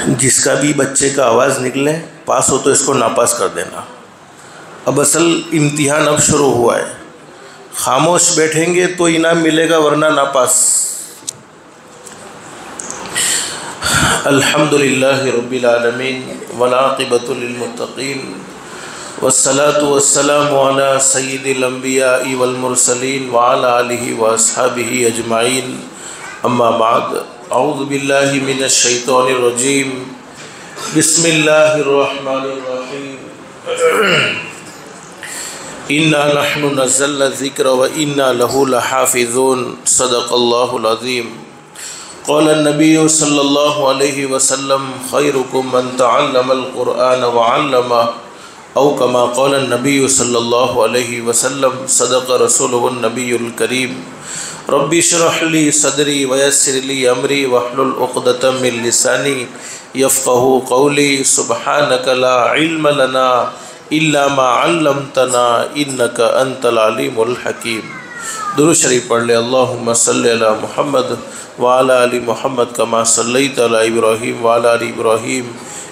जिसका भी बच्चे का आवाज़ निकले पास हो तो इसको नापास कर देना। अब असल इम्तिहान अब शुरू हुआ है, खामोश बैठेंगे तो इनाम मिलेगा वरना नापास। अल्हम्दुलिल्लाहि रब्बिल आलमीन वलाक़िबतु लिल मुत्तक़ीन वस्सलातु वस्सलामु अला सय्यिदिल अंबियाइ वल मुरसलीन व अला आलिहि व अस्हाबिहि अजमाइन, अम्मा बाद। औज़ु बिल्लाहि मिनश शैतानिर रजीम, बिस्मिल्लाहिर रहमानिर रहीम। इन्ना नहनु नज़्ज़लना ज़िक्र व इन्ना लहु लहाफ़िज़ून, सदक़ल्लाहुल अज़ीम। क़ाल नबी सल्लल्लाहु अलैहि वसल्लम खैरुकुम मन तअल्लमल क़ुरआन व अल्लमह औ कमा क़ाल नबी सल्लल्लाहु अलैहि वसल्लम, सदक़ रसूलुहुन नबियुल करीम। रब्बि इश्रह ली सदरी व यस्सिर ली अमरी वहलुल उक़दतम मिन लिसानी यफ़क़हू क़ौली। सुब्हानक ला इल्म लना इल्ला मा अल्लमतना इन्नका अंतल अलीमुल हकीम। दुरूद शरीफ पढ़ ले। अल्लाहुम्मा सल्लि अला मुहम्मद व अला आलि मुहम्मद कमा सल्लैत अला इब्राहीम व अला आलि इब्राहीम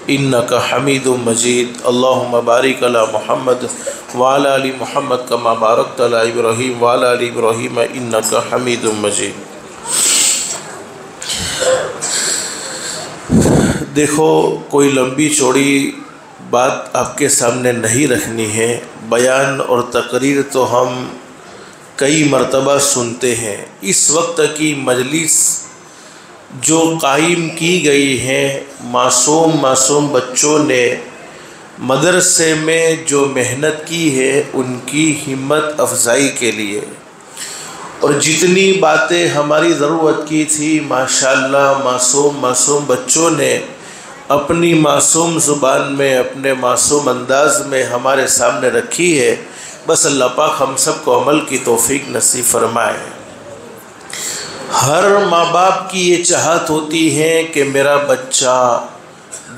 इन्नका हमीदुम मजीद। अल्लाहुम्मा बारिक अला मुहम्मद व अला आलि मुहम्मद कमा बारकत अला इब्राहीम व अला आलि इब्राहीम इन्नका हमीदुम मजीद। देखो, कोई लंबी चौड़ी बात आपके सामने नहीं रखनी है। बयान और तकरीर तो हम कई मरतबा सुनते हैं। इस वक्त की मजलिस जो कायम की गई है, मासूम बच्चों ने मदरसे में जो मेहनत की है उनकी हिम्मत अफजाई के लिए, और जितनी बातें हमारी ज़रूरत की थी माशाअल्लाह मासूम बच्चों ने अपनी मासूम ज़ुबान में अपने मासूम अंदाज में हमारे सामने रखी है। बस अल्लाह पाक हम सब को अमल की तौफीक नसीब फरमाए। हर माँ बाप की ये चाहत होती है कि मेरा बच्चा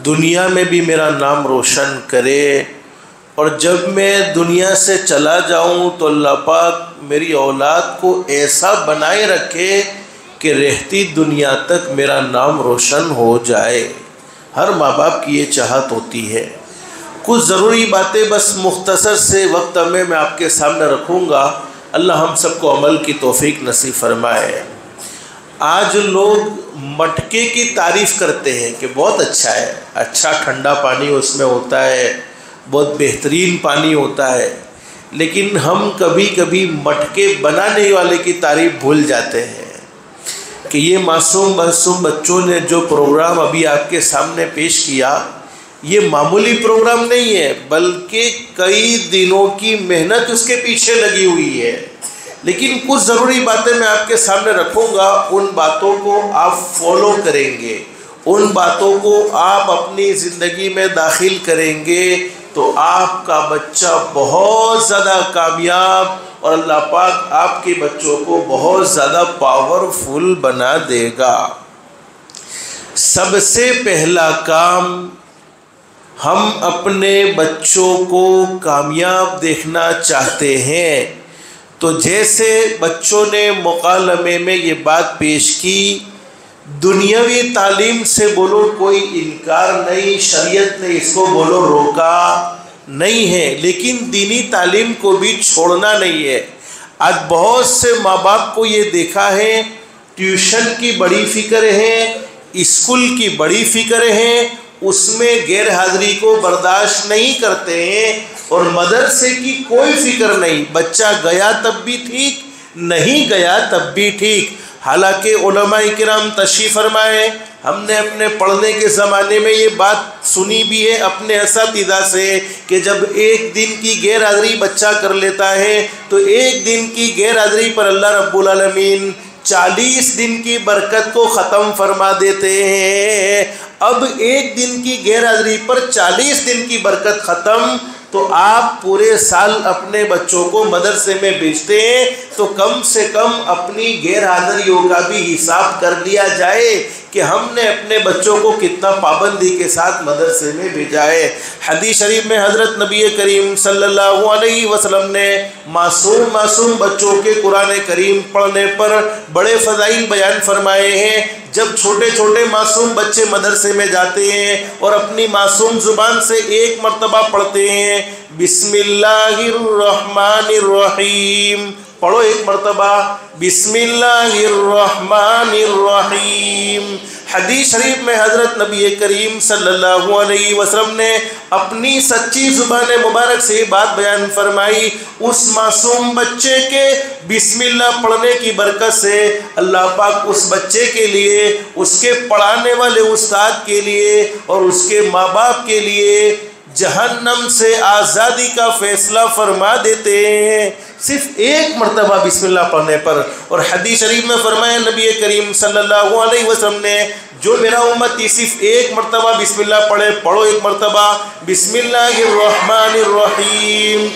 दुनिया में भी मेरा नाम रोशन करे, और जब मैं दुनिया से चला जाऊं तो अल्लाह पाक मेरी औलाद को ऐसा बनाए रखे कि रहती दुनिया तक मेरा नाम रोशन हो जाए। हर माँ बाप की ये चाहत होती है। कुछ ज़रूरी बातें बस मुख्तसर से वक्त में मैं आपके सामने रखूँगा। अल्लाह हम सबको अमल की तौफीक नसीब फरमाए। आज लोग मटके की तारीफ़ करते हैं कि बहुत अच्छा है, अच्छा ठंडा पानी उसमें होता है, बहुत बेहतरीन पानी होता है, लेकिन हम कभी कभी मटके बनाने वाले की तारीफ़ भूल जाते हैं कि ये मासूम बच्चों ने जो प्रोग्राम अभी आपके सामने पेश किया, ये मामूली प्रोग्राम नहीं है, बल्कि कई दिनों की मेहनत उसके पीछे लगी हुई है। लेकिन कुछ ज़रूरी बातें मैं आपके सामने रखूँगा, उन बातों को आप फॉलो करेंगे, उन बातों को आप अपनी ज़िंदगी में दाखिल करेंगे तो आपका बच्चा बहुत ज़्यादा कामयाब और अल्लाह पाक आपके बच्चों को बहुत ज़्यादा पावरफुल बना देगा। सबसे पहला काम, हम अपने बच्चों को कामयाब देखना चाहते हैं तो जैसे बच्चों ने मुकालमे में ये बात पेश की, दुनियावी तालीम से बोलो कोई इनकार नहीं, शरीयत ने इसको बोलो रोका नहीं है, लेकिन दीनी तालीम को भी छोड़ना नहीं है। आज बहुत से माँ बाप को ये देखा है, ट्यूशन की बड़ी फ़िक्र है, स्कूल की बड़ी फ़िक्र है, उसमें गैर हाज़िरी को बर्दाश्त नहीं करते हैं, और मदरसे की कोई फ़िक्र नहीं। बच्चा गया तब भी ठीक, नहीं गया तब भी ठीक। हालांकि उलमाए किराम तशरीफ़ फरमाए, हमने अपने पढ़ने के ज़माने में ये बात सुनी भी है अपने असातिज़ा से कि जब एक दिन की गैर हाज़िरी बच्चा कर लेता है तो एक दिन की गैर हाज़िरी पर अल्लाह रब्बुल आलमीन 40 दिन की बरकत को ख़त्म फरमा देते हैं। अब एक दिन की गैर हाज़िरी पर 40 दिन की बरकत ख़त्म, तो आप पूरे साल अपने बच्चों को मदरसे में भेजते हैं तो कम से कम अपनी गैर हाज़िरियों का भी हिसाब कर लिया जाए कि हमने अपने बच्चों को कितना पाबंदी के साथ मदरसे में भेजा है। हदीस शरीफ में हज़रत नबी करीम सल्लल्लाहु अलैहि वसल्लम ने मासूम बच्चों के कुरान करीम पढ़ने पर बड़े फ़ज़ाइल बयान फरमाए हैं। जब छोटे छोटे मासूम बच्चे मदरसे में जाते हैं और अपनी मासूम ज़ुबान से एक मर्तबा पढ़ते हैं बिस्मिल्लाहिर्रहमानिर्रहीम, पढ़ो एक मर्तबा बिस्मिल्लाहिर्रहमानिर्रहीम। हदीस शरीफ में हज़रत नबी करीम सल्लल्लाहु अलैहि वसल्लम ने अपनी सच्ची ज़ुबान मुबारक से बात बयान फरमाई। उस मासूम बच्चे के बिस्मिल्लाह पढ़ने की बरकत से अल्लाह पाक उस बच्चे के लिए, उसके पढ़ाने वाले उस्ताद के लिए और उसके माँ बाप के लिए जहन्नम से आज़ादी का फ़ैसला फरमा देते हैं सिर्फ एक मरतबा बिस्मिल्लाह पढ़ने पर। और हदीस शरीफ में फरमाया नबी करीम सल्लल्लाहु अलैहि वसल्लम ने, जो मेरा उम्मती सिर्फ एक मरतबा बिस्मिल्लाह पढ़े, पढ़ो एक मरतबा बिस्मिल्लाहिर्रहमानिर्रहीम,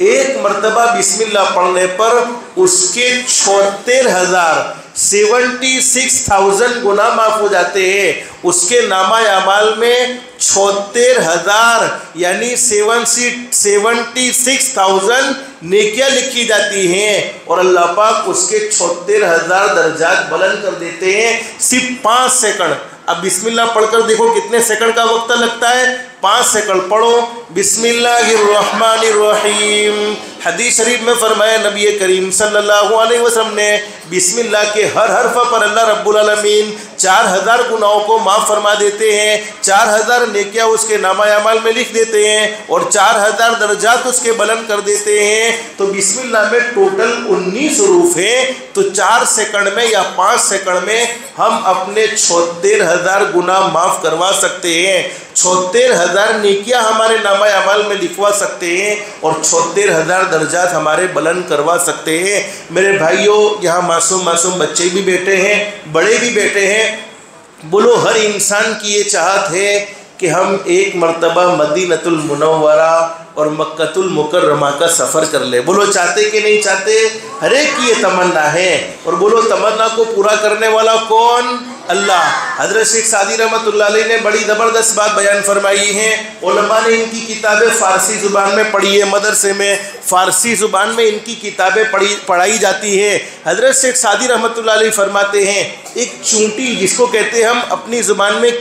एक मरतबा बिस्मिल्लाह पढ़ने पर उसके 76,000 गुनाह माफ़ हो जाते हैं। उसके नामा अमाल में 76,000 यानी 76,000 नेकियां लिखी जाती हैं और अल्लाह पाक उसके 76,000 दर्जात बुलंद कर देते हैं सिर्फ 5 सेकंड। अब बिस्मिल्लाह पढ़कर देखो कितने सेकंड का वक्त लगता है, 5 सेकंड पढ़ो बिस्मिल्लाहिर्रहमानिर्रहीम। हदीस शरीफ में फरमाया नबी करीम सल्लल्लाहु अलैहि वसल्लम ने, बिस्मिल्लाह के हर हर्फ पर अल्लाह रब्बुल आलमीन 4,000 गुनाहों को माफ़ फरमा देते हैं, 4,000 नेकियां उसके नामा अमाल में लिख देते हैं और 4,000 दर्जात उसके बुलंद कर देते हैं। तो बिस्मिल्लाह में टोटल 19 हरूफ हैं। तो 4 सेकंड में या 5 सेकंड में हम अपने 76,000 गुनाह माफ़ करवा सकते हैं, 76,000 नेकियां हमारे नामा अमाल में लिखवा सकते हैं और 76,000 दर्जात हमारे बुलंद करवा सकते हैं। मेरे भाइयों, यहाँ मासूम बच्चे भी बैठे हैं, बड़े भी बैठे हैं। बोलो हर इंसान की ये चाहत है कि हम एक मरतबा मदीनतुल मुनव्वरा और मक्कतुल मुकर्रमा का सफ़र कर ले। बोलो चाहते कि नहीं चाहते? हर एक की ये तमन्ना है। और बोलो तमन्ना को पूरा करने वाला कौन? अल्लाह। हज़रत शेख सादी रहमतुल्लाह अलैह ने बड़ी ज़बरदस्त बात बयान फरमाई है। उलमा ने इनकी किताबें फ़ारसी ज़ुबान में पढ़ी है, मदरसे में फ़ारसी ज़ुबान में इनकी किताबें पढ़ाई जाती है। हज़रत शेख सादी रहमतुल्लाह अलैह फरमाते हैं, एक चूंटी जिसको कहते हैं हम अपनी ज़ुबान में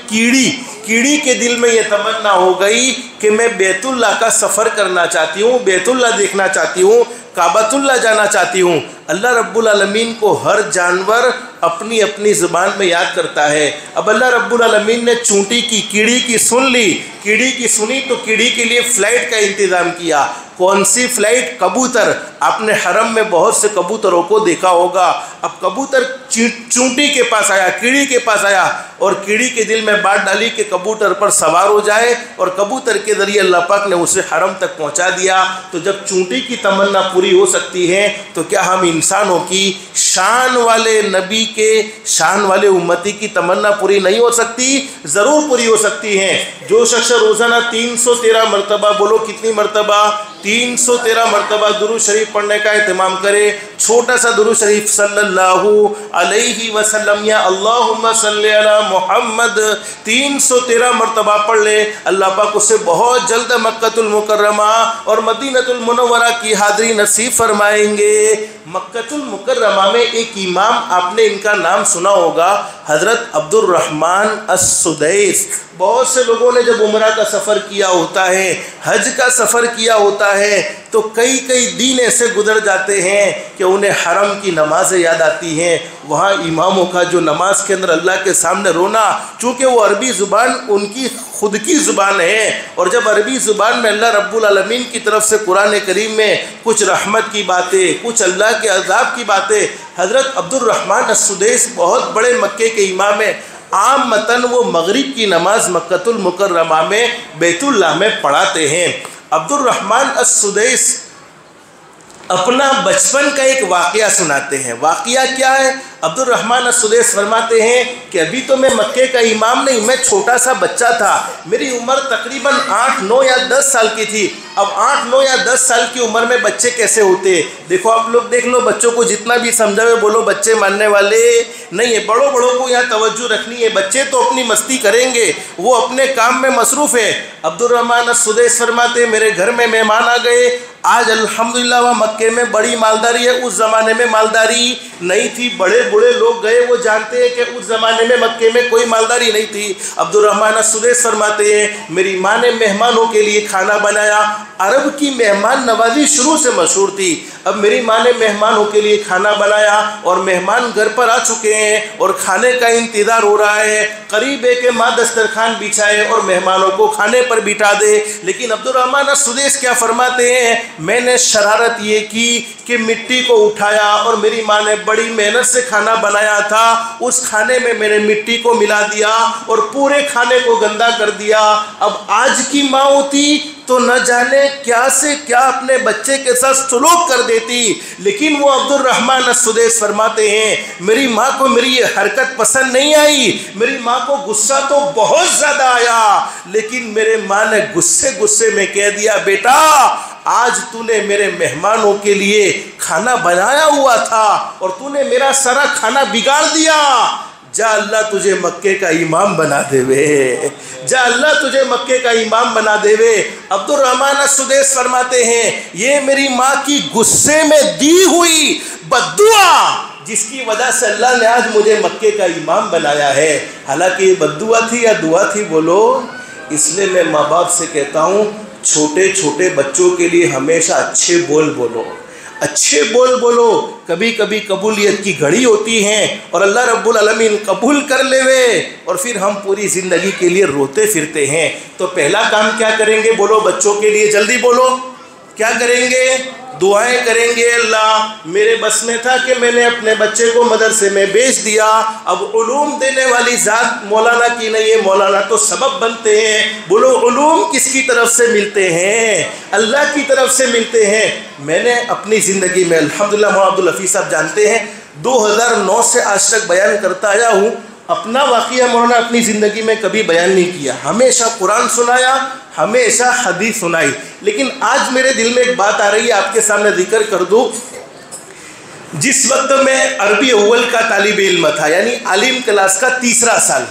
कीड़ी के दिल में ये तमन्ना हो गई कि मैं बैतुल्लाह का सफ़र करना चाहती हूँ, बैतुल्लाह देखना चाहती हूँ, काबतुल्लाह जाना चाहती हूँ। अल्लाह रब्बुल आलमीन को हर जानवर अपनी अपनी ज़ुबान में याद करता है। अब अल्लाह रब्बुल आलमीन ने चूंटी की, कीड़ी की सुन ली, कीड़ी की सुनी तो कीड़ी के लिए फ़्लाइट का इंतज़ाम किया। कौन सी फ़्लाइट? कबूतर। आपने हरम में बहुत से कबूतरों को देखा होगा। अब कबूतर चूंटी के पास आया, कीड़ी के पास आया और कीड़ी के दिल में बात डाली कि कबूतर पर सवार हो जाए और कबूतर के ज़रिए अल्लाह पाक ने उसे हरम तक पहुंचा दिया। तो जब चूंटी की तमन्ना पूरी हो सकती है तो क्या हम इंसानों की, शान वाले नबी के, शान वाले उम्मती की तमन्ना पूरी नहीं हो सकती? ज़रूर पूरी हो सकती है। जो शख्स रोज़ाना 313 मरतबा, बोलो कितनी मरतबा? 313 मरतबा दुरूद शरीफ पढ़ने का एहतमाम करे। छोटा सा दुरूद शरीफ सल्लल्लाहु अलैहि वसल्लम या अल्लाहुम्मा सल्ली अला मुहम्मद 313 मरतबा पढ़ ले, अल्लाह पाक उससे बहुत जल्द मक्कतुल मुकर्रमा और मदीनतुल मुनव्वरा की हाज़िरी नसीब फरमाएंगे। मक्कतुल मुकर्रमा में एक इमाम, आपने इनका नाम सुना होगा, हज़रत अब्दुर्रहमान अस-सुदैस। बहुत से लोगों ने जब उम्रा का सफ़र किया होता है, हज का सफ़र किया होता है, तो कई दिन ऐसे गुजर जाते हैं कि उन्हें हरम की नमाज़ें याद आती हैं। वहाँ इमामों का जो नमाज के अंदर अल्लाह के सामने रोना, चूँकि वो अरबी ज़ुबान उनकी खुद की ज़ुबान है और जब अरबी ज़ुबान में अल्लाह रब्बुल आलमीन की तरफ से कुरान करीम में कुछ रहमत की बातें, कुछ अल्लाह के अज़ाब की बातें, हज़रत अब्दुर्रहमान अस-सुदैस बहुत बड़े मक्के के इमाम हैं। आम मतन वो मगरिब की नमाज मक्कतुल मुकर्रमा में बैतुल्लाह में पढ़ाते हैं। अब्दुर्रहमान अस-सुदैस अपना बचपन का एक वाक़या सुनाते हैं। वाक़या क्या है? अब्दुर्रहमान अस-सुदैस फरमाते हैं कि अभी तो मैं मक्के का इमाम नहीं, मैं छोटा सा बच्चा था। मेरी उम्र तकरीबन 8, 9 या 10 साल की थी। अब 8, 9 या 10 साल की उम्र में बच्चे कैसे होते? देखो आप लोग देख लो, बच्चों को जितना भी समझावे, बोलो बच्चे मानने वाले नहीं है। बड़ों को यहाँ तवज्जो रखनी है। बच्चे तो अपनी मस्ती करेंगे, वो अपने काम में मसरूफ़ है। अब्दुर्रहमान अस-सुदैस फरमाते मेरे घर में मेहमान आ गए, आज अल्हम्दुलिल्लाह वहाँ मक्के में बड़ी मालदारी है, उस ज़माने में मालदारी नहीं थी। बड़े बूढ़े लोग गए, वो जानते हैं कि उस ज़माने में मक्के में कोई मालदारी नहीं थी। अब्दुर्रहमान सुदैस फरमाते हैं, मेरी माँ ने मेहमानों के लिए खाना बनाया। अरब की मेहमान नवाजी शुरू से मशहूर थी। अब मेरी माँ ने मेहमानों के लिए खाना बनाया और मेहमान घर पर आ चुके हैं और खाने का इंतज़ार हो रहा है। करीब है कि माँ दस्तरखान बिछाए और मेहमानों को खाने पर बिठा दे। लेकिन अब्दुर्रहमान सुदैस क्या फरमाते हैं, मैंने शरारत ये की कि मिट्टी को उठाया और मेरी माँ ने बड़ी मेहनत से खाना बनाया था, उस खाने में मैंने मिट्टी को मिला दिया और पूरे खाने को गंदा कर दिया। अब आज की माँ होती तो न जाने क्या से क्या अपने बच्चे के साथ सलूक कर देती। लेकिन वो अब्दुर्रहमान सुदैस फरमाते हैं, मेरी माँ को मेरी ये हरकत पसंद नहीं आई, मेरी माँ को गुस्सा तो बहुत ज़्यादा आया, लेकिन मेरे माँ ने गुस्से में कह दिया, बेटा आज तूने मेरे मेहमानों के लिए खाना बनाया हुआ था और तूने मेरा सारा खाना बिगाड़ दिया। जा अल्लाह तुझे मक्के का इमाम बना देवे, जा अल्लाह तुझे मक्के का इमाम बना देवे। अब्दुर्रहमान सुदैस फरमाते हैं, ये मेरी माँ की गुस्से में दी हुई बद्दुआ, जिसकी वजह से अल्लाह ने आज मुझे मक्के का इमाम बनाया है। हालांकि ये बद्दुआ थी या दुआ थी बोलो। इसलिए मैं माँ बाप से कहता हूँ, छोटे छोटे बच्चों के लिए हमेशा अच्छे बोल बोलो, अच्छे बोल बोलो। कभी कभी कबूलियत की घड़ी होती है और अल्लाह रब्बुल अलमीन कबूल कर लेवे और फिर हम पूरी ज़िंदगी के लिए रोते फिरते हैं। तो पहला काम क्या करेंगे बोलो, बच्चों के लिए जल्दी बोलो, क्या करेंगे? दुआएं करेंगे। अल्लाह मेरे बस में था कि मैंने अपने बच्चे को मदरसे में भेज दिया, अब उलूम देने वाली ज़ात मौलाना की नहीं है, मौलाना तो सबब बनते हैं। बोलो उलूम किसकी तरफ से मिलते हैं? अल्लाह की तरफ से मिलते हैं। मैंने अपनी ज़िंदगी में अल्हम्दुलिल्लाह मौलाना अब्दुल हफीज़ साहब जानते हैं 2009 से आज तक बयान करता आया हूँ। अपना वाक़या मौलाना अपनी ज़िंदगी में कभी बयान नहीं किया, हमेशा कुरान सुनाया, हमेशा हदीस सुनाई। लेकिन आज मेरे दिल में एक बात आ रही है, आपके सामने जिक्र कर दूँ। जिस वक्त मैं अरबी अव्वल का तालिब इल्म था, यानी आलिम क्लास का तीसरा साल,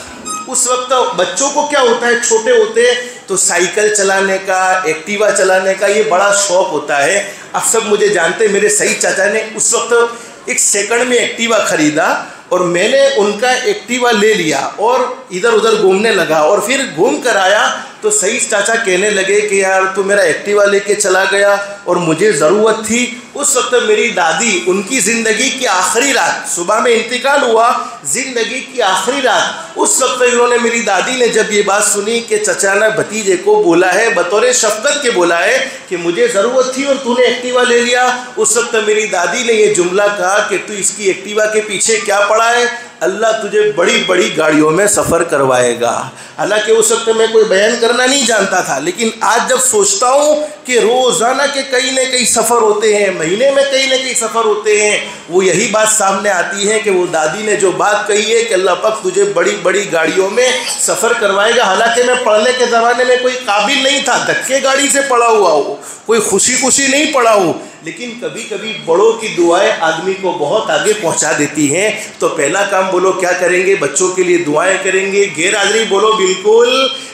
उस वक्त बच्चों को क्या होता है, छोटे होते हैं तो साइकिल चलाने का, एक्टिवा चलाने का ये बड़ा शौक़ होता है। आप सब मुझे जानते, मेरे सही चाचा ने उस वक्त एक सेकंड में एक्टिवा ख़रीदा और मैंने उनका एक्टिवा ले लिया और इधर उधर घूमने लगा और फिर घूम कर आया तो सही चाचा कहने लगे कि यार तू मेरा एक्टिवा लेके चला गया और मुझे ज़रूरत थी। उस वक्त मेरी दादी, उनकी ज़िंदगी की आखिरी रात, सुबह में इंतकाल हुआ, ज़िंदगी की आखिरी रात, उस वक्त इन्होंने, मेरी दादी ने जब ये बात सुनी कि चचा ने भतीजे को बोला है, बतौर शफ़क़त के बोला है कि मुझे ज़रूरत थी और तूने एक्टिवा ले लिया, उस वक्त मेरी दादी ने ये जुमला कहा कि तू इसकी एक्टिवा के पीछे क्या पड़ा है, अल्लाह तुझे बड़ी बड़ी गाड़ियों में सफ़र करवाएगा। हालांकि उस वक्त मैं कोई बयान करना नहीं जानता था, लेकिन आज जब सोचता हूँ कि रोज़ाना के कई न कई सफ़र होते हैं, महीने में कई न कई सफ़र होते हैं, वो यही बात सामने आती है कि वो दादी ने जो बात कही है कि अल्लाह पाक तुझे बड़ी बड़ी गाड़ियों में सफ़र करवाएगा। हालांकि मैं पढ़ने के ज़माने में कोई काबिल नहीं था, धक्के गाड़ी से पढ़ा हुआ हो, कोई खुशी नहीं पढ़ा हो, लेकिन कभी कभी बड़ों की दुआएं आदमी को बहुत आगे पहुंचा देती हैं। तो पहला काम बोलो क्या करेंगे, बच्चों के लिए दुआएं करेंगे, गैर हाज़िरी बोलो बिल्कुल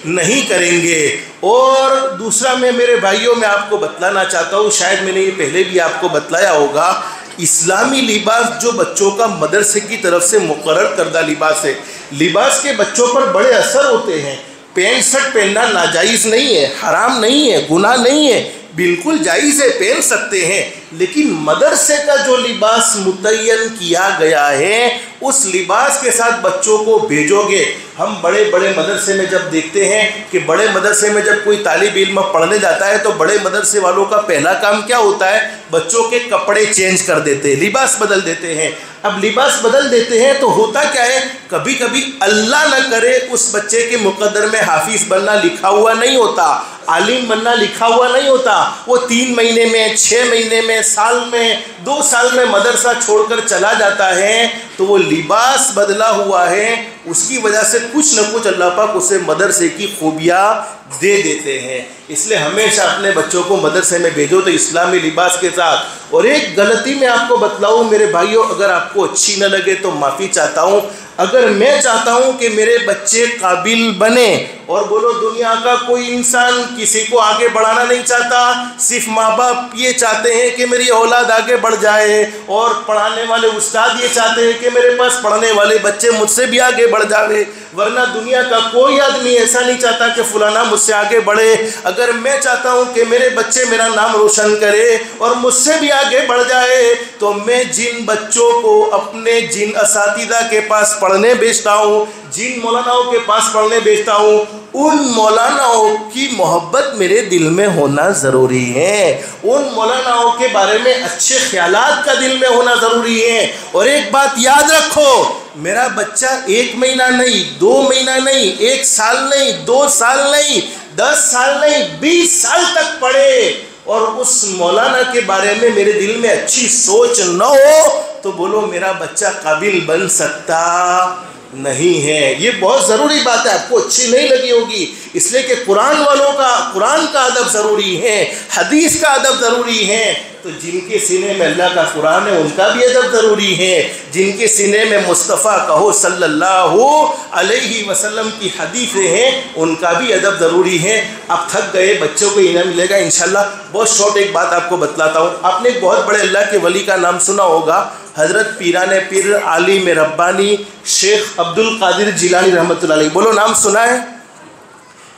नहीं करेंगे। और दूसरा मैं मेरे भाइयों में आपको बतलाना चाहता हूँ, शायद मैंने ये पहले भी आपको बतलाया होगा, इस्लामी लिबास जो बच्चों का मदरसे की तरफ से मुकर्रर करदा लिबास है, लिबास के बच्चों पर बड़े असर होते हैं। पैंट शर्ट पहनना नाजायज़ नहीं है, हराम नहीं है, गुनाह नहीं है, बिल्कुल जायज़ है, पहन सकते हैं। लेकिन मदरसे का जो लिबास मुतय्यन किया गया है, उस लिबास के साथ बच्चों को भेजोगे। हम बड़े बड़े मदरसे में जब देखते हैं कि बड़े मदरसे में जब कोई तालिब इल्म पढ़ने जाता है तो बड़े मदरसे वालों का पहला काम क्या होता है, बच्चों के कपड़े चेंज कर देते हैं, लिबास बदल देते हैं। अब लिबास बदल देते हैं तो होता क्या है, कभी कभी अल्लाह न करे उस बच्चे के मुकद्दर में हाफिज़ बनना लिखा हुआ नहीं होता, आलिम बनना लिखा हुआ नहीं होता। वो 3 महीने में, 6 महीने में, साल में, 2 साल में मदरसा छोड़कर चला जाता है, तो वो लिबास बदला हुआ है, उसकी वजह से कुछ न कुछ अल्लाह पाक उसे मदरसे की खूबियाँ दे देते हैं। इसलिए हमेशा अपने बच्चों को मदरसे में भेजो तो इस्लामी लिबास के साथ। और एक गलती मैं आपको बतलाऊँ मेरे भाइयों, अगर आपको अच्छी न लगे तो माफ़ी चाहता हूँ, अगर मैं चाहता हूँ कि मेरे बच्चे काबिल बने, और बोलो दुनिया का कोई इंसान किसी को आगे बढ़ाना नहीं चाहता, सिर्फ माँ बाप ये चाहते हैं कि मेरी औलाद आगे बढ़ जाए, और पढ़ाने वाले उस्ताद ये चाहते हैं कि मेरे पास पढ़ने वाले बच्चे मुझसे भी आगे बढ़ जावे, वरना दुनिया का कोई आदमी ऐसा नहीं चाहता कि फलाना मुझसे आगे बढ़े। अगर मैं चाहता हूँ कि मेरे बच्चे मेरा नाम रोशन करे और मुझसे भी आगे बढ़ जाए, तो मैं जिन बच्चों को अपने जिन असातिज़ा के पास पढ़ने भेजता हूँ, जिन मौलानाओं के पास पढ़ने भेजता हूँ, उन मौलानाओं की मोहब्बत मेरे दिल में होना ज़रूरी है, उन मौलानाओं के बारे में अच्छे ख्यालात का दिल में होना ज़रूरी है। और एक बात याद रखो, मेरा बच्चा 1 महीना नहीं, 2 महीना नहीं, 1 साल नहीं, 2 साल नहीं, 10 साल नहीं, 20 साल तक पढ़े और उस मौलाना के बारे में मेरे दिल में अच्छी सोच न हो, तो बोलो मेरा बच्चा काबिल बन सकता नहीं है। ये बहुत ज़रूरी बात है, आपको अच्छी नहीं लगी होगी, इसलिए कि कुरान वालों का, कुरान का अदब ज़रूरी है, हदीस का अदब ज़रूरी है। तो जिनके सीने में अल्लाह का कुरान है उनका भी अदब ज़रूरी है, जिनके सीने में मुस्तफ़ा कहो सल्लल्लाहु अलैहि वसल्लम की हदीसें हैं उनका भी अदब ज़रूरी है। अब थक गए, बच्चों को इनाम मिलेगा इंशाल्लाह। बहुत शॉर्ट एक बात आपको बतलाता हूँ। आपने एक बहुत बड़े अल्लाह के वली का नाम सुना होगा, हज़रत पीराने पीर आलिम रब्बानी शेख अब्दुल कादिर जिलानी रहमतुल्लाह अलैह। बोलो नाम सुना है?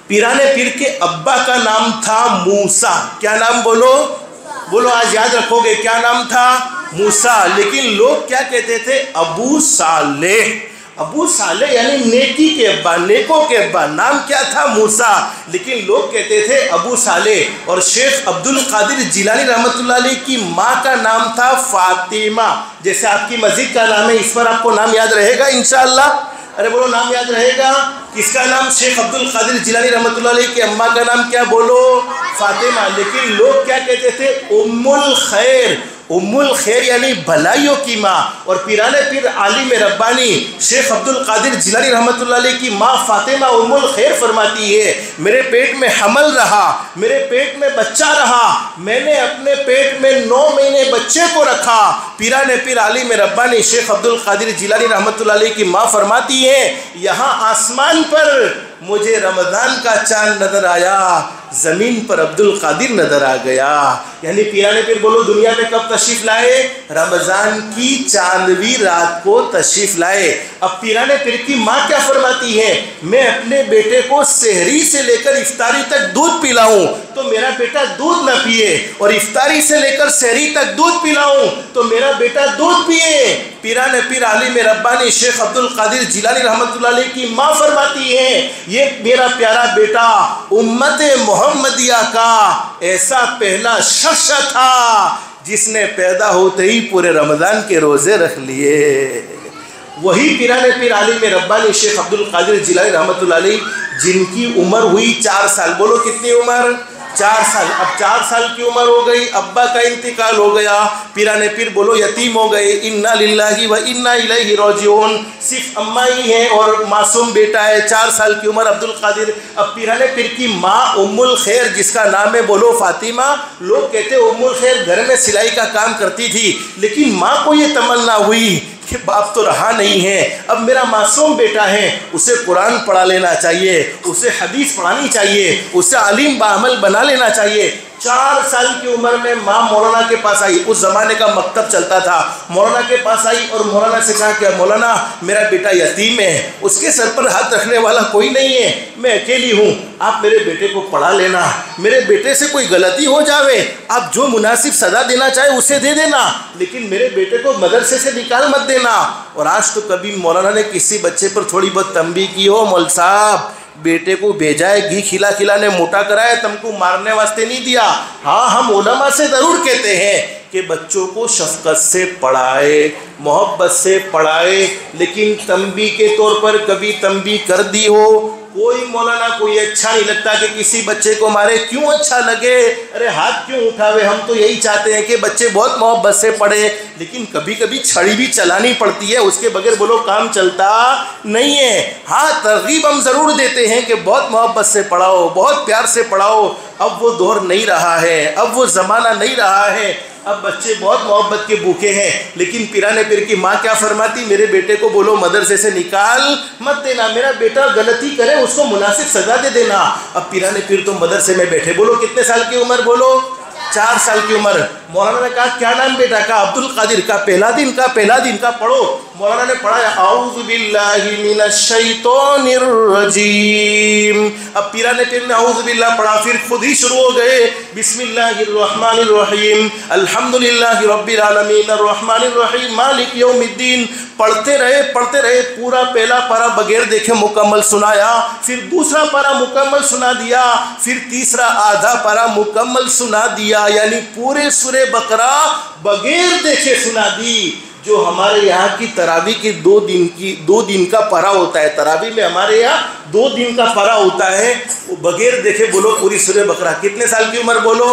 पीराने पीर के अब्बा का नाम था मूसा। क्या नाम? बोलो बोलो, आज याद रखोगे क्या नाम था? मूसा। लेकिन लोग क्या कहते थे? अबू सालेह। अबू सालेह यानी नेकी के अब्बा, नेकों के अब्बा। नाम क्या था? मूसा। लेकिन लोग कहते थे अबू सालेह। और शेख अब्दुल कादिर जिलानी रहमतुल्लाह अलैह की माँ का नाम था फातिमा। जैसे आपकी मस्जिद का नाम है, इस पर आपको नाम याद रहेगा इंशाअल्लाह। अरे बोलो नाम याद रहेगा। किसका नाम? शेख अब्दुल कादिर जिलानी रहमतुल्लाह अलैह की अम्मा का नाम क्या? बोलो फातिमा। लेकिन लोग क्या कहते थे? उम्मुल खैर। उम्मुल खैर यानी भलाइयों की माँ। और पीराने पीर आलिम रब्बानी शेख अब्दुल कादिर जिलानी रहमतुल्लाह अलैह की माँ फातिमा उम्मुल खैर फरमाती है, मेरे पेट में हमल रहा, मेरे पेट में बच्चा रहा, मैंने अपने पेट में 9 महीने बच्चे को रखा। पीराने पीर आलिम रब्बानी शेख अब्दुल कादिर जिलानी रहमतुल्लाह अलैह की माँ फरमाती है, यहाँ आसमान पर मुझे रमज़ान का चांद नज़र आया, ज़मीन पर अब्दुल कादिर नज़र आ गया। यानी पीराने पीर बोलो दुनिया में कब तशरीफ़ लाए? रमज़ान की चांदवी रात को तशरीफ़ लाए। अब पीराने पीर की माँ क्या फरमाती है? मैं अपने बेटे को सहरी से लेकर इफ्तारी तक दूध पिलाऊं तो मेरा बेटा दूध न पिए, और इफ्तारी से लेकर सहरी तक दूध पिलाऊं तो मेरा बेटा दूध पिए। पीराने पीर आलिम रब्बानी शेख अब्दुल कादिर जिलानी रहमतुल्लाह अलैह की माँ फरमाती है, ये मेरा प्यारा बेटा उम्मत मोहम्मदिया का ऐसा पहला शख्स था जिसने पैदा होते ही पूरे रमज़ान के रोज़े रख लिए। वही पीराने पीर आलिम रब्बानी शेख अब्दुल कादिर जिलानी रहमतुल्लाह अलैह जिनकी उम्र हुई 4 साल। बोलो कितनी उम्र? 4 साल। अब 4 साल की उम्र हो गई, अब्बा का इंतकाल हो गया, पीराने पीर बोलो यतीम हो गए। इन्ना लिल्लाहि व इन्ना इलैहि राजिऊन। सिर्फ अम्मा ही है और मासूम बेटा है, 4 साल की उम्र अब्दुल कादिर। अब पीराने पीर की माँ उम्मुल खैर जिसका नाम है बोलो फातिमा। लोग कहते उम्मुल खैर घर में सिलाई का काम करती थी, लेकिन माँ को ये तमन्ना हुई कि बाप तो रहा नहीं है, अब मेरा मासूम बेटा है, उसे कुरान पढ़ा लेना चाहिए, उसे हदीस पढ़ानी चाहिए, उसे अलीम बाअमल बना लेना चाहिए। 4 साल की उम्र में माँ मौलाना के पास आई। उस ज़माने का मकतब चलता था। मौलाना के पास आई और मौलाना से कहा कि मौलाना मेरा बेटा यतीम है, उसके सर पर हाथ रखने वाला कोई नहीं है, मैं अकेली हूँ, आप मेरे बेटे को पढ़ा लेना, मेरे बेटे से कोई गलती हो जावे आप जो मुनासिब सज़ा देना चाहे उसे दे देना, लेकिन मेरे बेटे को मदरसे से निकाल मत देना। और आज तो कभी मौलाना ने किसी बच्चे पर थोड़ी बहुत तंबीह की हो, मौल साहब बेटे को भेजा है घी खिला खिलाने मोटा कराए, तुमको मारने वास्ते नहीं दिया। हाँ, हम उलमा से ज़रूर कहते हैं कि बच्चों को शफ़क़त से पढ़ाए, मोहब्बत से पढ़ाए, लेकिन तंबीह के तौर पर कभी तंबीह कर दी हो। कोई मौलाना को ये अच्छा नहीं लगता कि किसी बच्चे को मारे। क्यों अच्छा लगे? अरे हाथ क्यों उठावे? हम तो यही चाहते हैं कि बच्चे बहुत मोहब्बत से पढ़े, लेकिन कभी कभी छड़ी भी चलानी पड़ती है, उसके बगैर बोलो काम चलता नहीं है। हाँ, तरगीब हम ज़रूर देते हैं कि बहुत मोहब्बत से पढ़ाओ, बहुत प्यार से पढ़ाओ। अब वो दौर नहीं रहा है, अब वो ज़माना नहीं रहा है। अब बच्चे बहुत मोहब्बत के भूखे हैं, लेकिन पिराने पीर की माँ क्या फरमाती, मेरे बेटे को बोलो मदरसे से निकाल मत देना, मेरा बेटा गलती करे उसको मुनासिब सजा दे देना। अब पिराने पीर तो मदरसे में बैठे, बोलो कितने साल की उम्र, बोलो 4 साल की उम्र। मौलाना ने कहा क्या नाम बेटा का, अब्दुल कादिर का। पहला दिन का पढ़ो। मौलाना ने पढ़ाया औज़ु बिल्लाहि मिनश शैतानिर रजीम। अब पिराने पीर ने औज़ु बिल्लाह पढ़ा, फिर खुद ही शुरू हो गए बिस्मिल्लाहिर रहमानिर रहीम अल्हम्दुलिल्लाहि रब्बिल आलमीन अर्रहमानिर रहीम मालिक यौमिद्दीन। पढ़ते रहे पूरा पहला पारा बगैर देखे मुकम्मल सुनाया, फिर दूसरा पारा मुकम्मल सुना दिया, फिर तीसरा आधा पारा मुकम्मल सुना दिया, यानी पूरे सूरे बकरा बगैर देखे सुना दी। जो हमारे यहाँ की तरावी की 2 दिन का पारा होता है, तरावी में हमारे यहाँ 2 दिन का पारा होता है, वो बगैर देखे बोलो पूरी सूरे बकरा। कितने साल की उम्र, बोलो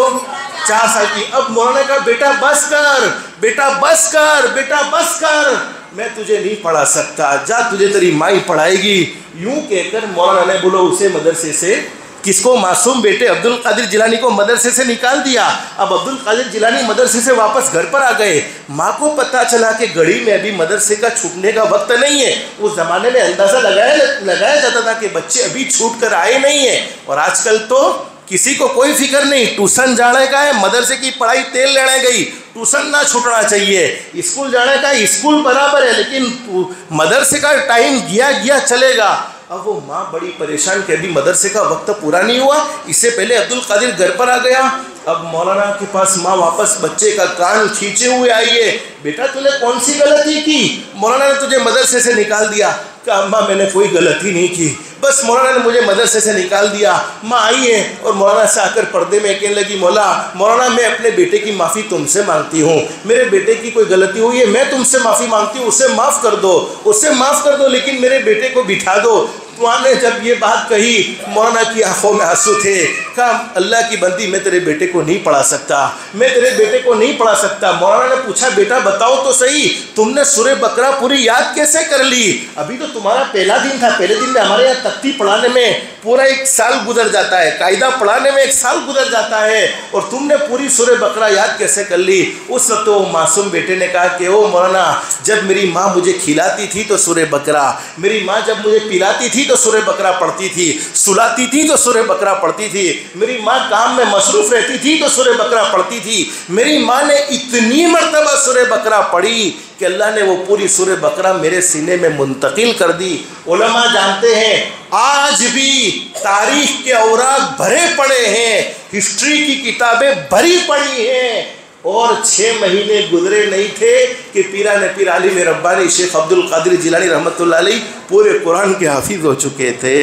4 साल की। अब मौलाना का बेटा बस कर, बेटा बस कर, बेटा बस कर, मैं तुझे नहीं पढ़ा सकता, जा तुझे तेरी माँ ही पढ़ाएगी। यूं कहकर मौलाना ने बोलो उसे मदरसे से, किसको, मासूम बेटे अब्दुल कादिर जिलानी को मदरसे से निकाल दिया। अब अब्दुल कादिर जिलानी मदरसे से वापस घर पर आ गए। माँ को पता चला कि घड़ी में अभी मदरसे का छूटने का वक्त नहीं है। उस ज़माने में अंदाज़ा लगाया जाता था कि बच्चे अभी छूट कर आए नहीं हैं, और आजकल तो किसी को कोई फिक्र नहीं, ट्यूशन जाने का है, मदरसे की पढ़ाई तेल लेने गई, ट्यूशन ना छूटना चाहिए, स्कूल जाने का स्कूल बराबर है, लेकिन मदरसे का टाइम गया चलेगा। अब वो माँ बड़ी परेशान कि अभी मदरसे का वक्त पूरा नहीं हुआ, इससे पहले अब्दुल कादिर घर पर आ गया। अब मौलाना के पास माँ वापस बच्चे का कान खींचे हुए आई है, बेटा तूने कौन सी गलती की, मौलाना ने तुझे मदरसे से निकाल दिया। कहा अम्मा मैंने कोई गलती नहीं की, बस मौलाना ने मुझे मदरसे से निकाल दिया। माँ आई है और मौलाना से आकर पर्दे में कहने लगी, मौलाना मैं अपने बेटे की माफ़ी तुमसे मांगती हूँ, मेरे बेटे की कोई गलती हुई है, मैं तुमसे माफ़ी मांगती हूँ, उसे माफ़ कर दो, उससे माफ़ कर दो, लेकिन मेरे बेटे को बिठा दो। माँ ने जब ये बात कही, मौलाना की आंखों में आंसू थे। कहा अल्लाह की बंदी, मैं तेरे बेटे को नहीं पढ़ा सकता, मैं तेरे बेटे को नहीं पढ़ा सकता। मौलाना ने पूछा बेटा बताओ तो सही, तुमने सूरे बकरा पूरी याद कैसे कर ली, अभी तो तुम्हारा पहला दिन था, पहले दिन में हमारे यहाँ तख्ती पढ़ाने में पूरा 1 साल गुजर जाता है, कायदा पढ़ाने में 1 साल गुजर जाता है, और तुमने पूरी सूरे बकरा याद कैसे कर ली। उस वक्त तो मासूम बेटे ने कहा कि ओ मौलाना, जब मेरी माँ मुझे खिलाती थी तो सूरे बकरा, मेरी माँ जब मुझे पिलाती थी तो सूरे बकरा पढ़ती थी, सुलाती थी तो सूरे बकरा पढ़ती थी, मेरी माँ काम में मसरूफ़ रहती थी तो सूरे बकरा पढ़ती थी। मेरी माँ ने इतनी मर्तबा सूरे बकरा पढ़ी कि अल्लाह ने वो पूरी सूरे बकरा मेरे सीने में मुंतकिल कर दी। उलमा जानते हैं आज भी तारीख के औराक भरे पड़े हैं, हिस्ट्री की किताबें भरी पड़ी हैं, और 6 महीने गुजरे नहीं थे कि पीराने पीर आलिम रब्बानी शेख अब्दुल कादिर जिलानी रहमतुल्लाह अलैह पूरे कुरान के हाफिज हो चुके थे।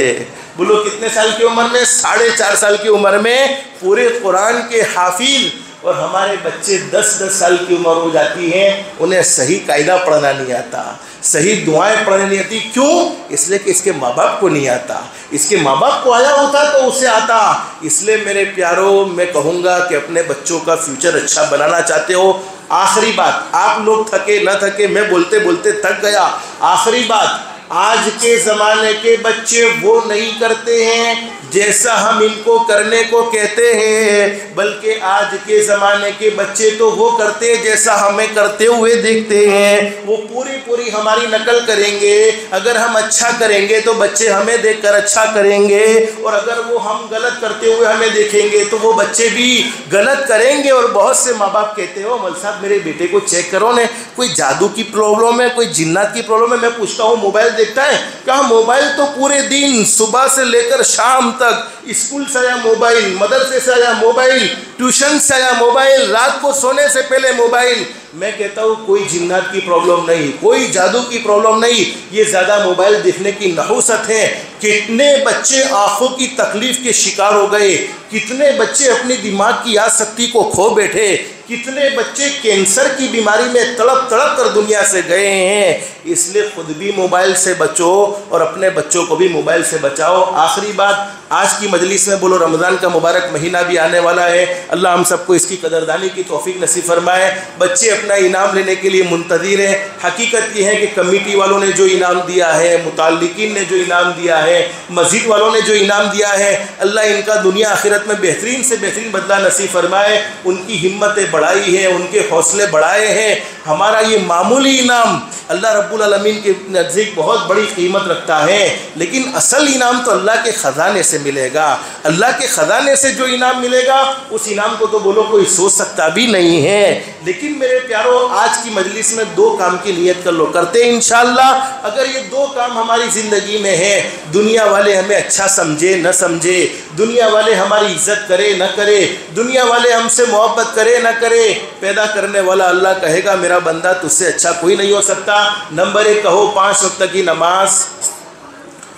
बोलो कितने साल की उम्र में, 4.5 साल की उम्र में पूरे कुरान के हाफिज। और हमारे बच्चे 10-10 साल की उम्र हो जाती हैं, उन्हें सही कायदा पढ़ना नहीं आता, सही दुआएं पढ़ने नहीं आती। क्यों? इसलिए कि इसके माँ बाप को नहीं आता, इसके माँ बाप को आया होता तो उसे आता। इसलिए मेरे प्यारों, मैं कहूँगा कि अपने बच्चों का फ्यूचर अच्छा बनाना चाहते हो, आखिरी बात, आप लोग थके न थके, मैं बोलते बोलते थक गया। आखिरी बात, आज के ज़माने के बच्चे वो नहीं करते हैं जैसा हम इनको करने को कहते हैं, बल्कि आज के ज़माने के बच्चे तो वो करते हैं जैसा हमें करते हुए देखते हैं। वो पूरी हमारी नकल करेंगे। अगर हम अच्छा करेंगे तो बच्चे हमें देखकर अच्छा करेंगे, और अगर वो हम गलत करते हुए हमें देखेंगे तो वो बच्चे भी गलत करेंगे। और बहुत से माँ बाप कहते हो मौलवी साहब मेरे बेटे को चेक करो ने, कोई जादू की प्रॉब्लम है, कोई जिन्नात की प्रॉब्लम है। मैं पूछता हूँ मोबाइल देखता है क्या? मोबाइल तो पूरे दिन सुबह से लेकर शाम तक, स्कूल से आया मोबाइल, मदरसे से आया मोबाइल, ट्यूशन से आया मोबाइल, रात को सोने से पहले मोबाइल। मैं कहता हूँ कोई जिन्नात की प्रॉब्लम नहीं, कोई जादू की प्रॉब्लम नहीं, ये ज़्यादा मोबाइल देखने की नहुसत है। कितने बच्चे आँखों की तकलीफ़ के शिकार हो गए, कितने बच्चे अपनी दिमाग की आसक्ति को खो बैठे, कितने बच्चे कैंसर की बीमारी में तड़प कर दुनिया से गए हैं। इसलिए खुद भी मोबाइल से बचो और अपने बच्चों को भी मोबाइल से बचाओ। आखिरी बात, आज की मजलिस में बोलो रमज़ान का मुबारक महीना भी आने वाला है, अल्लाह हम सबको इसकी कदरदानी की तौफीक नसीब फरमाए। बच्चे अपना इनाम लेने के लिए मुंतज़िर हैं। हकीकत ये है कि कमेटी वालों ने जो इनाम दिया है, मुताल्लिकीन ने जो इनाम दिया है, मस्जिद वालों ने जो इनाम दिया है, अल्लाह इनका दुनिया आखिरत में बेहतरीन से बेहतरीन बदला नसीब फरमाए। उनकी हिम्मतें बढ़ाई हैं, उनके हौसले बढ़ाए हैं। हमारा ये मामूली इनाम अल्लाह रब्बुल आलमीन के नज़दीक बहुत बड़ी कीमत रखता है, लेकिन असल इनाम तो अल्लाह के ख़जाने से मिलेगा। अल्लाह के ख़जाने से जो इनाम मिलेगा उस इनाम को तो बोलो कोई सोच सकता भी नहीं है। लेकिन मेरे प्यारों, आज की मजलिस में 2 काम की नियत कर लो, करते हैं इंशाअल्लाह। अगर ये 2 काम हमारी ज़िंदगी में है, दुनिया वाले हमें अच्छा समझे न समझे, दुनिया वाले हमारी इज्जत करे न करे, दुनिया वाले हमसे मोहब्बत करे न करे, पैदा करने वाला अल्लाह कहेगा मेरा बंदा तुझसे अच्छा कोई नहीं हो सकता। नंबर 1 कहो 5 वक्त की नमाज,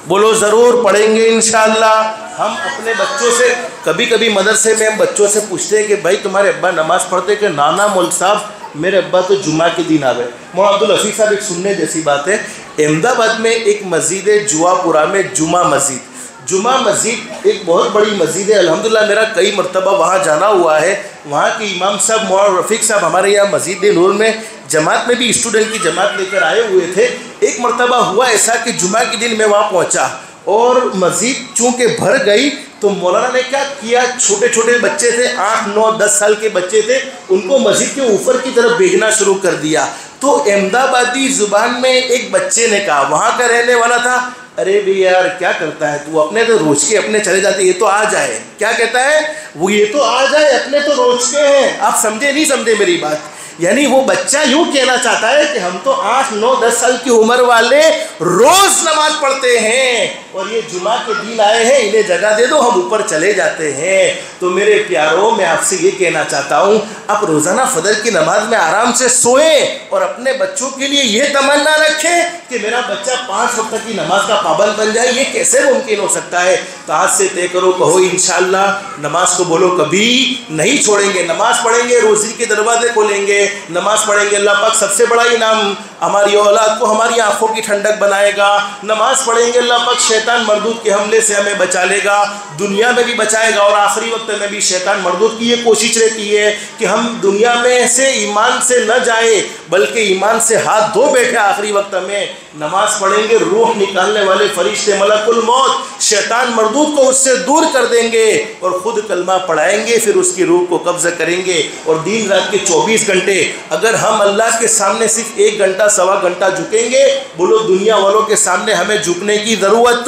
बोलो ज़रूर पढ़ेंगे इंशाअल्लाह। हम अपने बच्चों से कभी कभी मदरसे में हम बच्चों से पूछते हैं कि भाई तुम्हारे अब्बा नमाज़ पढ़ते? कि नाना मौल साहब मेरे अब्बा तो जुमा के दिन आवे। मौलाना अब्दुल हफीज़ साहब, एक सुनने जैसी बात है, अहमदाबाद में एक मस्जिद है जुआपुरा में, जुमा मस्जिद। जुमा मस्जिद एक बहुत बड़ी मस्जिद है, अल्हम्दुलिल्लाह मेरा कई मरतबा वहाँ जाना हुआ है। वहाँ के इमाम साहब मौलाना रफ़ीक साहब हमारे यहाँ मस्जिद नूर में जमात में भी स्टूडेंट की जमात लेकर आए हुए थे। एक मरतबा हुआ ऐसा कि जुमा के दिन मैं वहाँ पहुँचा और मस्जिद चूँकि भर गई तो मौलाना ने क्या किया, छोटे छोटे बच्चे थे, 8, 9, 10 साल के बच्चे थे, उनको मस्जिद के ऊपर की तरफ भेजना शुरू कर दिया। तो अहमदाबादी ज़ुबान में एक बच्चे ने कहा, वहाँ का रहने वाला था, अरे भी यार क्या करता है तू, अपने तो रोज के अपने चले जाते, ये तो आ जाए। क्या कहता है वो, ये तो आ जाए, अपने तो रोज के हैं। आप समझे नहीं समझे मेरी बात? यानी वो बच्चा यूँ कहना चाहता है कि हम तो 8, 9, 10 साल की उम्र वाले रोज़ नमाज पढ़ते हैं और ये जुमा के दिन आए हैं, इन्हें जगह दे दो, हम ऊपर चले जाते हैं। तो मेरे प्यारों, मैं आपसे ये कहना चाहता हूँ, आप रोज़ाना फजर की नमाज में आराम से सोएं और अपने बच्चों के लिए ये तमन्ना रखें कि मेरा बच्चा 5 वक्त की नमाज का पाबंद बन जाए। ये कैसे मुमकिन हो सकता है? तो आज से तय करो, कहो इंशाअल्लाह नमाज को बोलो कभी नहीं छोड़ेंगे, नमाज पढ़ेंगे, रोज़ी के दरवाजे खोलेंगे, नमाज पढ़ेंगे। अल्लाह पाक सबसे बड़ा इनाम हमारी औलाद को हमारी आंखों की ठंडक बनाएगा। नमाज पढ़ेंगे, अल्लाह पाक शैतान मरदूद के हमले से हमें बचा लेगा, दुनिया में भी बचाएगा और आखिरी वक्त में भी। शैतान मरदूद की ये कोशिश रहती है कि हम दुनिया में से ईमान से न जाए बल्कि ईमान से हाथ धो बैठे आखिरी वक्त में। नमाज पढ़ेंगे, रूह निकालने वाले फरिश्ते मलकुल मौत शैतान मरदूद को उससे दूर कर देंगे और ख़ुद कलमा पढ़ाएंगे, फिर उसकी रूह को कब्ज़ा करेंगे। और दिन रात के 24 घंटे अगर हम अल्लाह के सामने सिर्फ 1 घंटा, सवा घंटा झुकेंगे, बोलो दुनिया वालों के सामने हमें झुकने की ज़रूरत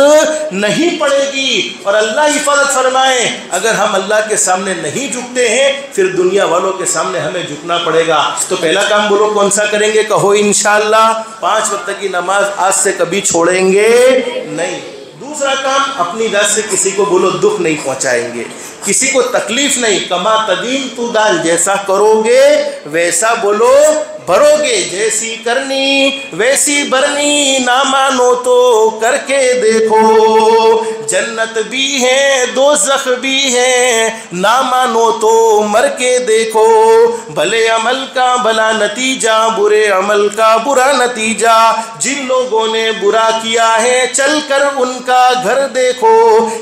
नहीं पड़ेगी। और अल्लाह हिफाजत फरमाए, अगर हम अल्लाह के सामने नहीं झुकते हैं फिर दुनिया वालों के सामने हमें झुकना पड़ेगा। तो पहला काम बोलो कौन सा करेंगे? कहो इंशाअल्लाह 5 वक्त की नमाज आज से कभी छोड़ेंगे नहीं। दूसरा काम, अपनी जात से किसी को बोलो दुख नहीं पहुंचाएंगे, किसी को तकलीफ नहीं। कमा तदीन तू दान, जैसा करोगे वैसा बोलो भरोगे, जैसी करनी वैसी भरनी, ना मानो तो करके देखो। जन्नत भी है दोज़ख भी है, ना मानो तो मर के देखो। भले अमल का भला नतीजा, बुरे अमल का बुरा नतीजा। जिन लोगों ने बुरा किया है चल कर उनका घर देखो।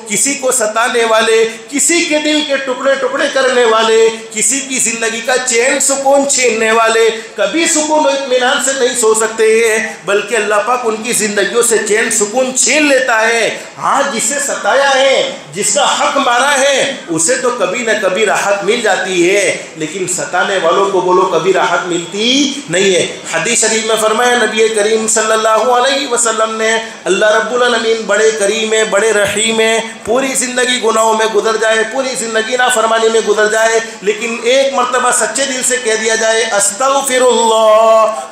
किसी को सताने वाले, किसी के दिल के टुकड़े टुकड़े करने वाले, किसी की जिंदगी का चैन सुकून छीनने वाले कभी सुकून और इत्मीनान से नहीं सो सकते हैं, बल्कि अल्लाह पाक उनकी जिंदगियों से चैन सुकून छीन लेता है। हाँ, जिसे सताया है, जिसका हक मारा है, उसे तो कभी न कभी राहत मिल जाती है, लेकिन सताने वालों को बोलो कभी राहत मिलती नहीं है। हदीस शरीफ में फरमाया नबी करीम सल्लल्लाहु अलैहि वसल्लम ने, अल्लाह रब्बुल आलमीन बड़े करीम है, बड़े रहीम है। पूरी ज़िंदगी गुनाहों में गुजर जाए, पूरी ज़िंदगी नाफरमानी में गुजर जाए, लेकिन एक मरतबा सच्चे दिल से कह दिया जाए अस्तगफिरुल्लाह,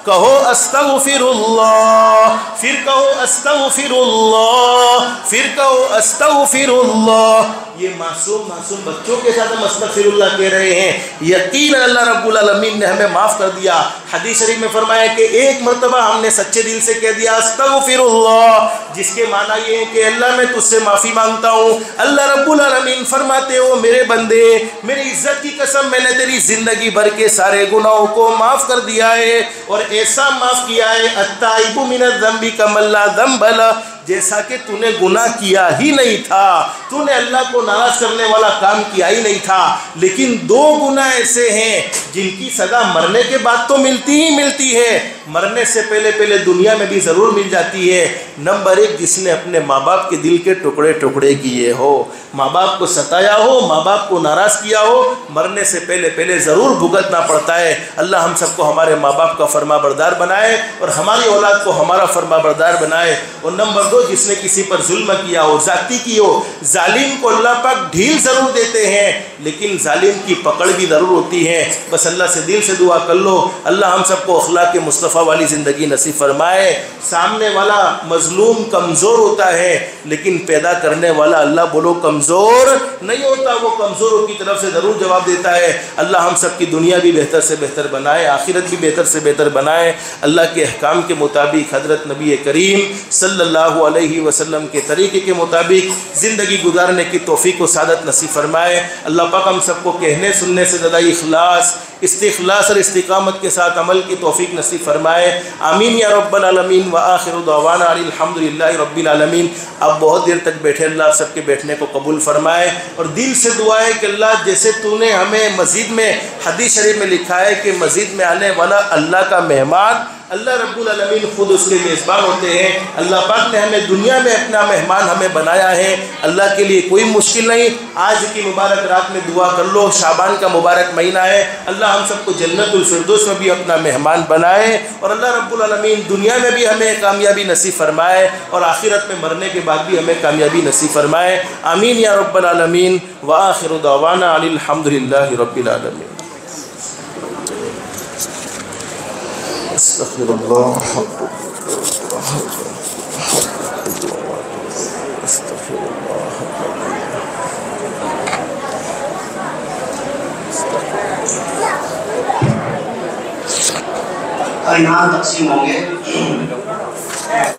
कहो अस्तगफिरुल्लाह, फिर कहो अस्तगफिरुल्लाह, फिर कहो अस्तगफिरुल्लाह। ये मासूम बच्चों के साथ हम अस्तगफिरुल्लाह कह रहे हैं। यकीनन अल्लाह रब्बुल आलमीन ने हमें माफ़ कर दिया। हदीस शरीफ में फरमाया कि एक मरतबा हमने सच्चे दिल से कह दिया अस्तगफिरुल्लाह, जिसके माना ये है कि अल्लाह मैं तुझसे माफ़ी मांगता हूँ। अल्लाह रब्बुल आलमीन फरमाते हो मेरे बंदे, मेरी इज्जत की कसम, मैंने तेरी ज़िंदगी भर के सारे गुनाहों को माफ़ कर दिया है और ऐसा माफ़ किया है अत्ताइबु मिनज़्ज़ंबि कमन ला ज़ंब लह, जैसा कि तूने गुनाह किया ही नहीं था, तूने अल्लाह को नाराज़ करने वाला काम किया ही नहीं था। लेकिन 2 गुनाह ऐसे हैं जिनकी सज़ा मरने के बाद तो मिलती ही मिलती है, मरने से पहले पहले दुनिया में भी ज़रूर मिल जाती है। नंबर 1, जिसने अपने माँ बाप के दिल के टुकड़े टुकड़े किए हो, माँ बाप को सताया हो, माँ बाप को नाराज़ किया हो, मरने से पहले पहले ज़रूर भुगतना पड़ता है। अल्लाह हम सबको हमारे माँ बाप का फरमाबरदार बनाए और हमारी औलाद को हमारा फरमाबरदार बनाए। और नंबर 2, जिसने किसी पर जुल्म किया हो, ज़्यादती की हो, जालिम को अल्लाह पाक ढील ज़रूर देते हैं लेकिन जालिम की पकड़ भी ज़रूर होती है। बस अल्लाह से दिल से दुआ कर लो, अल्लाह हम सबको अखलाक मुस्तफ़ा वाली ज़िंदगी नसीब फरमाए। सामने वाला मजलूम कमज़ोर होता है लेकिन पैदा करने वाला अल्लाह बोलो कमज़ोर नहीं होता, वो कमज़ोरों की तरफ से ज़रूर जवाब देता है। अल्लाह हम सब की दुनिया भी बेहतर से बेहतर बनाए, आखिरत भी बेहतर से बेहतर बनाए। अल्लाह के अहकाम के मुताबिक हज़रत नबी करीम सल्लल्लाहु अलैहि वसल्लम के तरीक़े के मुताबिक ज़िंदगी गुजारने की तौफ़ीक़ व सादत नसीब फरमाए। अल्लाह पाक हम सबको कहने सुनने से ज़्यादा इखलास, इस्तिखलास और इस्तिकामत के साथ अमल की तौफ़ीक़ नसीब फरमाए। आमीन या रब्बल आलमीन व आखिरु दअवाना अल्हम्दुलिल्लाहि रब्बिल आलमीन। अब बहुत देर तक बैठे, अल्लाह सबके बैठने को कबूल फरमाए और दिल से दुआ है कि अल्लाह जैसे तूने हमें मस्जिद में, हदीस शरीफ में लिखा है कि मस्जिद में आने वाला अल्लाह का मेहमान अल्लाह रब्बुल आलमीन खुद उसके मेज़बान होते हैं। अल्लाह पाक ने हमें दुनिया में अपना मेहमान हमें बनाया है, अल्लाह के लिए कोई मुश्किल नहीं। आज की मुबारक रात में दुआ कर लो, शाबान का मुबारक महीना है, अल्लाह हम सबको जन्नतुल फिरदौस में भी अपना मेहमान बनाए और अल्लाह रब्बुल आलमीन दुनिया में भी हमें कामयाबी नसीब फरमाए और आखिरत में मरने के बाद भी हमें कामयाबी नसीब फरमाए। आमीन या रब्बल आलमीन व आखिरु दअवाना अल्हम्दुलिल्लाहि रब्बिल आलमीन। अस्तग़फिरुल्लाह इनाम तकसीम होंगे।